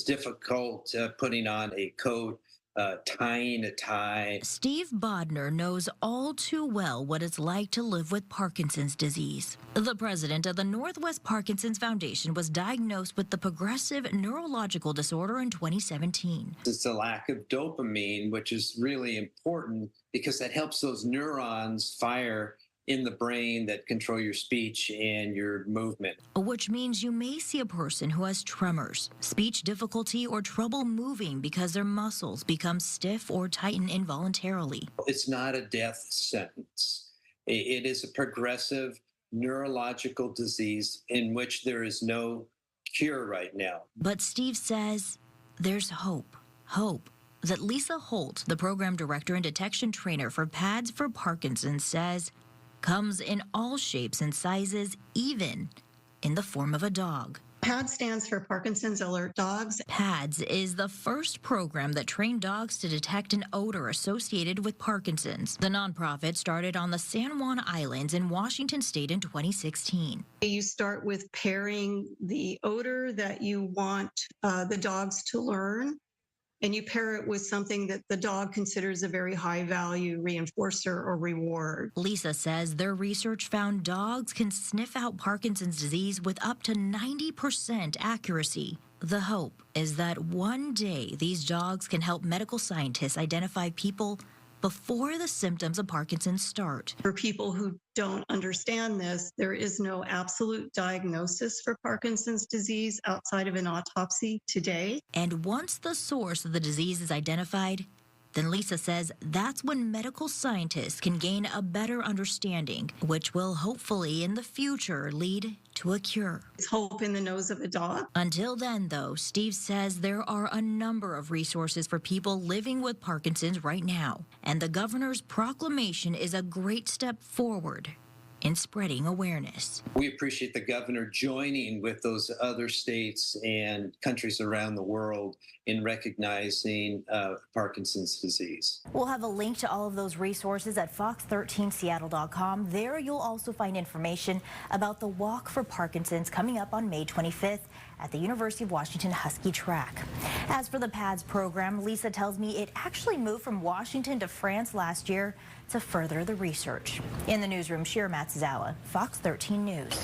was difficult putting on a coat, tying a tie. Steve Bodner knows all too well what it's like to live with Parkinson's disease. The president of the Northwest Parkinson's Foundation was diagnosed with the progressive neurological disorder in 2017. It's a lack of dopamine, which is really important because that helps those neurons fire in the brain that control your speech and your movement. Which means you may see a person who has tremors, speech difficulty, or trouble moving because their muscles become stiff or tighten involuntarily. It's not a death sentence. It is a progressive neurological disease in which there is no cure right now. But Steve says there's hope. Hope that Lisa Holt, the program director and detection trainer for PADS for Parkinson's, says comes in all shapes and sizes, even in the form of a dog. PADS stands for Parkinson's Alert Dogs. PADS is the first program that trained dogs to detect an odor associated with Parkinson's. The nonprofit started on the San Juan Islands in Washington state in 2016. You start with pairing the odor that you want the dogs to learn, and you pair it with something that the dog considers a very high value reinforcer or reward. Lisa says their research found dogs can sniff out Parkinson's disease with up to 90% accuracy. The hope is that one day these dogs can help medical scientists identify people before the symptoms of Parkinson's start. For people who don't understand this, there is no absolute diagnosis for Parkinson's disease outside of an autopsy today. And once the source of the disease is identified, then Lisa says that's when medical scientists can gain a better understanding, which will hopefully in the future lead to a cure. It's hope in the nose of a dog. Until then, though, Steve says there are a number of resources for people living with Parkinson's right now, and the governor's proclamation is a great step forward in spreading awareness. We appreciate the governor joining with those other states and countries around the world in recognizing Parkinson's disease. We'll have a link to all of those resources at fox13seattle.com. There you'll also find information about the Walk for Parkinson's coming up on May 25th at the University of Washington Husky Track. As for the PADS program, Lisa tells me it actually moved from Washington to France last year to further the research. In the newsroom, Shira Matsuzawa, Fox 13 News.